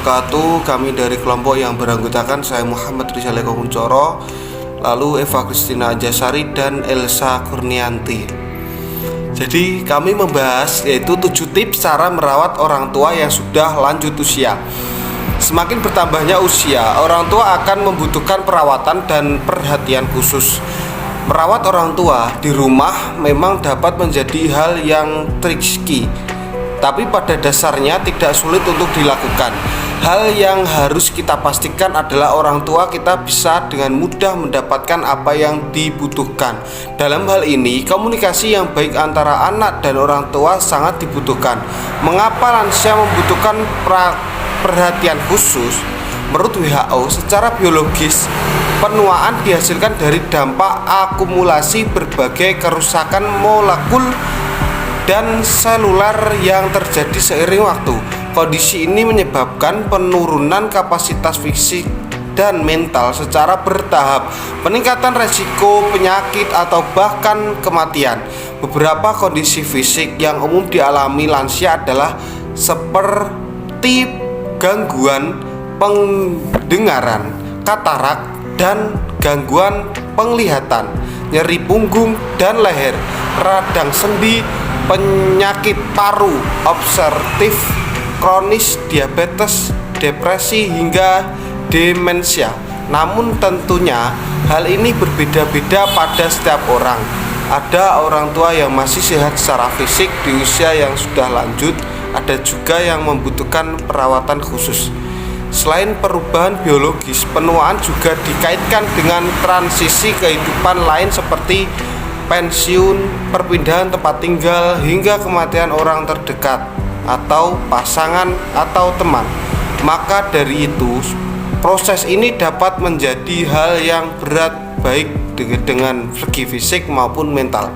wabarakatuh. Kami dari kelompok yang beranggotakan saya Muhammad Rizal Eko Kuncoro, lalu Eva Kristina Ajasari dan Elsa Kurnianti. Jadi kami membahas yaitu 7 tips cara merawat orang tua yang sudah lanjut usia. Semakin bertambahnya usia, orang tua akan membutuhkan perawatan dan perhatian khusus. Merawat orang tua di rumah memang dapat menjadi hal yang tricky, tapi pada dasarnya tidak sulit untuk dilakukan. Hal yang harus kita pastikan adalah orang tua kita bisa dengan mudah mendapatkan apa yang dibutuhkan. Dalam hal ini, komunikasi yang baik antara anak dan orang tua sangat dibutuhkan. Mengapa lansia membutuhkan perhatian khusus? Menurut WHO, secara biologis, penuaan dihasilkan dari dampak akumulasi berbagai kerusakan molekul dan seluler yang terjadi seiring waktu. Kondisi ini menyebabkan penurunan kapasitas fisik dan mental secara bertahap, peningkatan resiko penyakit atau bahkan kematian. Beberapa kondisi fisik yang umum dialami lansia adalah seperti gangguan pendengaran, katarak, dan gangguan penglihatan, nyeri punggung dan leher, radang sendi, penyakit paru obstruktif kronis, diabetes, depresi, hingga demensia. Namun tentunya hal ini berbeda-beda pada setiap orang. Ada orang tua yang masih sehat secara fisik di usia yang sudah lanjut, ada juga yang membutuhkan perawatan khusus. Selain perubahan biologis, penuaan juga dikaitkan dengan transisi kehidupan lain seperti pensiun, perpindahan tempat tinggal, hingga kematian orang terdekat atau pasangan atau teman. Maka dari itu, proses ini dapat menjadi hal yang berat baik dengan segi fisik maupun mental.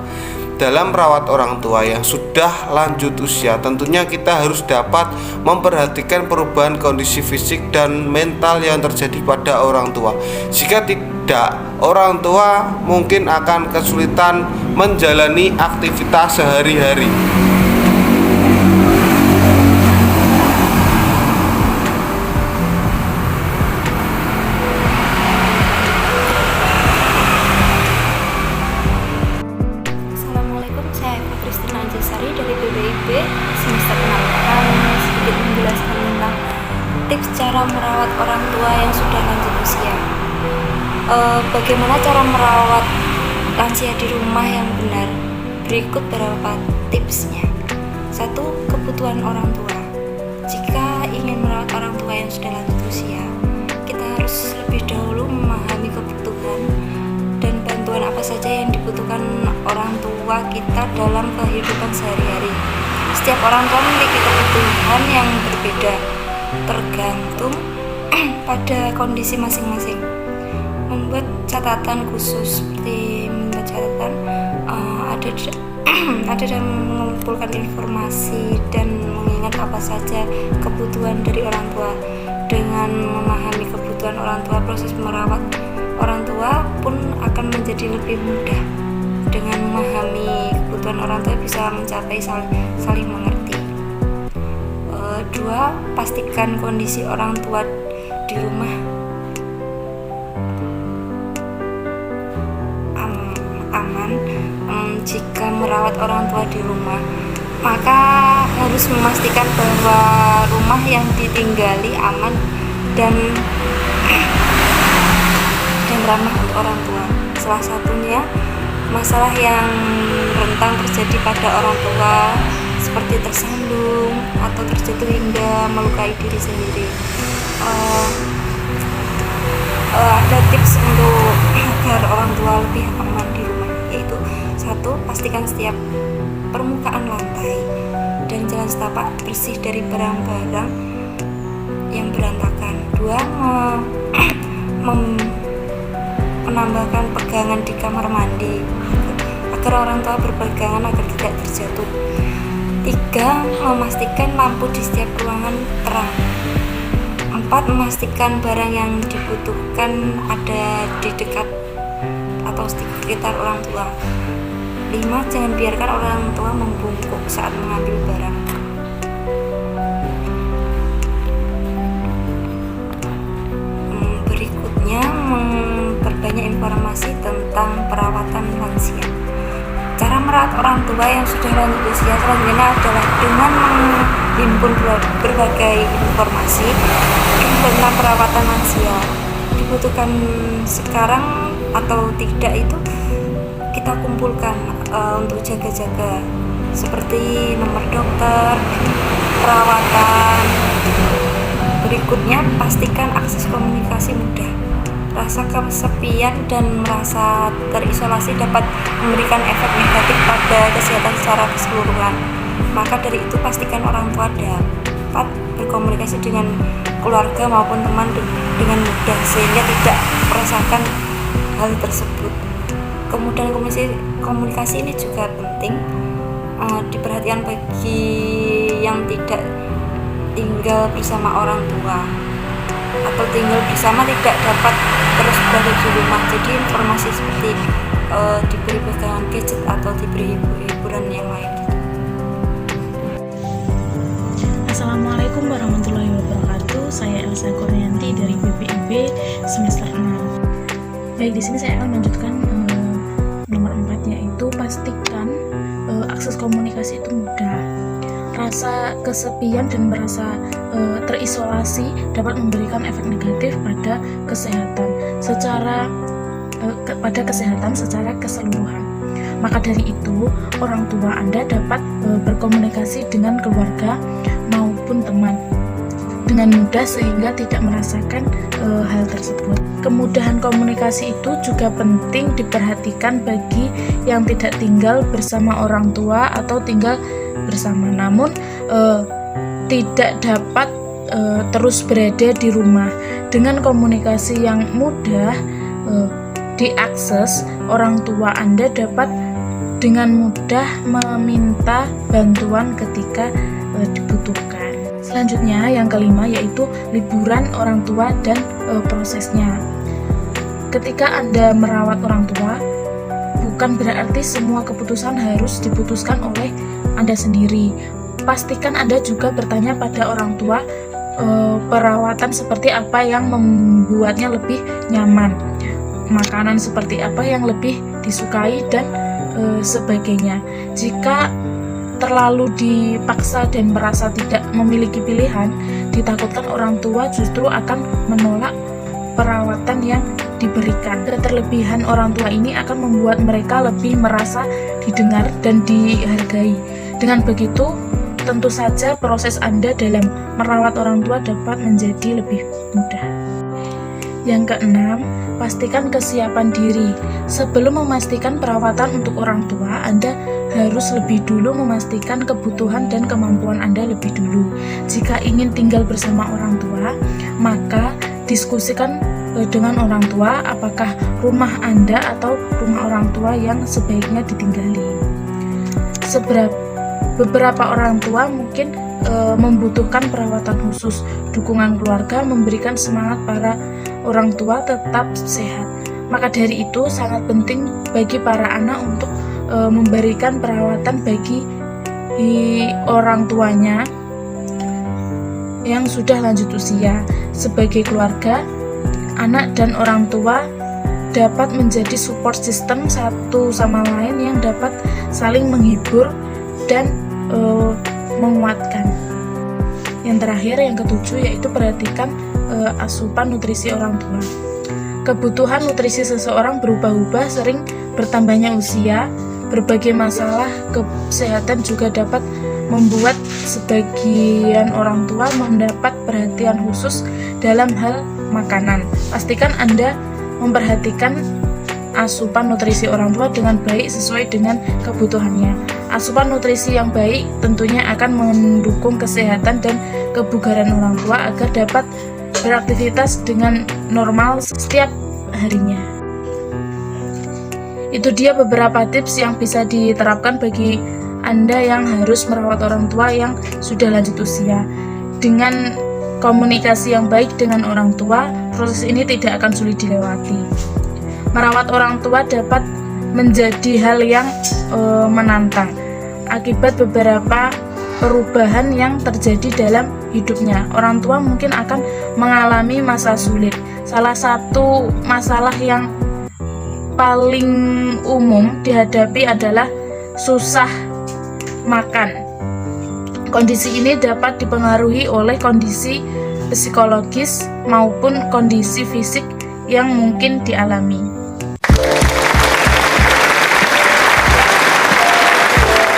Dalam merawat orang tua yang sudah lanjut usia, tentunya kita harus dapat memperhatikan perubahan kondisi fisik dan mental yang terjadi pada orang tua. Jika tidak, orang tua mungkin akan kesulitan menjalani aktivitas sehari-hari. Saya Eva Kristina Ajasari dari PBIB semester 6 akan sedikit menjelaskan tentang tips cara merawat orang tua yang sudah lanjut usia. Bagaimana cara merawat lansia di rumah yang benar? Berikut beberapa tipsnya. 1. Kebutuhan orang tua. Jika ingin merawat orang tua yang sudah lanjut usia, kita harus lebih dahulu memahami kebutuhan dan bantuan apa saja yang dibutuhkan orang tua kita dalam kehidupan sehari-hari. Setiap orang tua memiliki kebutuhan yang berbeda tergantung pada kondisi masing-masing. Membuat catatan khusus seperti membuat catatan ada dan mengumpulkan informasi dan mengingat apa saja kebutuhan dari orang tua. Dengan memahami kebutuhan orang tua, proses merawat orang tua pun akan menjadi lebih mudah. Dengan memahami kebutuhan orang tua bisa mencapai saling mengerti. 2. Pastikan kondisi orang tua di rumah aman. Jika merawat orang tua di rumah, maka harus memastikan bahwa rumah yang ditinggali aman dan ramah untuk orang tua. Salah satunya masalah yang rentan terjadi pada orang tua seperti tersandung atau terjatuh hingga melukai diri sendiri. Ada tips untuk agar orang tua lebih aman di rumah, yaitu 1. Pastikan setiap permukaan lantai dan jalan setapak bersih dari barang-barang yang berantakan. 2. Menambahkan pegangan di kamar mandi agar orang tua berpegangan agar tidak terjatuh. 3. Memastikan lampu di setiap ruangan terang. 4. Memastikan barang yang dibutuhkan ada di dekat atau sekitar orang tua. 5. Jangan biarkan orang tua membungkuk saat mengambil barang. selanjutnya memperbanyak informasi tentang perawatan lansia. Cara merawat orang tua yang sudah lanjut usia selanjutnya adalah dengan menghimpun berbagai informasi tentang perawatan lansia. Dibutuhkan sekarang atau tidak itu kita kumpulkan untuk jaga-jaga, seperti nomor dokter, perawatan. Berikutnya, pastikan akses komunikasi mudah. Rasa kesepian dan merasa terisolasi dapat memberikan efek negatif pada kesehatan secara keseluruhan. Maka dari itu, pastikan orang tua dapat berkomunikasi dengan keluarga maupun teman dengan mudah, sehingga tidak merasakan hal tersebut. Kemudian komunikasi ini juga penting diperhatikan bagi yang tidak tinggal bersama orang tua atau tinggal bersama tidak dapat terus berada di rumah. Jadi informasi seperti diberi pegangan gadget atau diberi hiburan yang lain. Assalamualaikum warahmatullahi wabarakatuh. Saya Elsa Kurnianti dari BPIB semester 6. Baik, di sini saya akan melanjutkan nomor 4, yaitu pastikan akses komunikasi itu mudah. Rasa kesepian dan merasa terisolasi dapat memberikan efek negatif pada kesehatan secara keseluruhan. Maka dari itu, orang tua Anda dapat berkomunikasi dengan keluarga maupun teman dengan mudah sehingga tidak merasakan hal tersebut. Kemudahan komunikasi itu juga penting diperhatikan bagi yang tidak tinggal bersama orang tua atau tinggal bersama, namun tidak dapat terus berada di rumah. Dengan komunikasi yang mudah diakses, orang tua Anda dapat dengan mudah meminta bantuan ketika dibutuhkan. Selanjutnya, yang kelima, yaitu liburan orang tua dan prosesnya. Ketika Anda merawat orang tua, bukan berarti semua keputusan harus diputuskan oleh Anda sendiri. Pastikan Anda juga bertanya pada orang tua perawatan seperti apa yang membuatnya lebih nyaman, makanan seperti apa yang lebih disukai, dan sebagainya. Jika terlalu dipaksa dan merasa tidak memiliki pilihan, ditakutkan orang tua justru akan menolak perawatan yang diberikan. Keterlebihan orang tua ini akan membuat mereka lebih merasa didengar dan dihargai. Dengan begitu, tentu saja proses Anda dalam merawat orang tua dapat menjadi lebih mudah. Yang keenam, pastikan kesiapan diri. Sebelum memastikan perawatan untuk orang tua, Anda harus lebih dulu memastikan kebutuhan dan kemampuan Anda lebih dulu. Jika ingin tinggal bersama orang tua, maka diskusikan dengan orang tua apakah rumah Anda atau rumah orang tua yang sebaiknya ditinggali. Beberapa orang tua mungkin membutuhkan perawatan khusus. Dukungan keluarga memberikan semangat para orang tua tetap sehat. Maka dari itu sangat penting bagi para anak untuk memberikan perawatan bagi orang tuanya yang sudah lanjut usia. Sebagai keluarga, anak dan orang tua dapat menjadi support system satu sama lain yang dapat saling menghibur dan menguatkan. Yang terakhir, yang ketujuh, yaitu perhatikan asupan nutrisi orang tua. Kebutuhan nutrisi seseorang berubah-ubah sering bertambahnya usia. Berbagai masalah kesehatan juga dapat membuat sebagian orang tua mendapat perhatian khusus dalam hal makanan. Pastikan Anda memperhatikan asupan nutrisi orang tua dengan baik sesuai dengan kebutuhannya. Asupan nutrisi yang baik tentunya akan mendukung kesehatan dan kebugaran orang tua agar dapat beraktivitas dengan normal setiap harinya. Itu dia beberapa tips yang bisa diterapkan bagi Anda yang harus merawat orang tua yang sudah lanjut usia. Dengan komunikasi yang baik dengan orang tua, proses ini tidak akan sulit dilewati. Merawat orang tua dapat menjadi hal yang menantang akibat beberapa perubahan yang terjadi dalam hidupnya. Orang tua mungkin akan mengalami masa sulit salah satu masalah yang paling umum dihadapi adalah susah makan. Kondisi ini dapat dipengaruhi oleh kondisi psikologis maupun kondisi fisik yang mungkin dialami.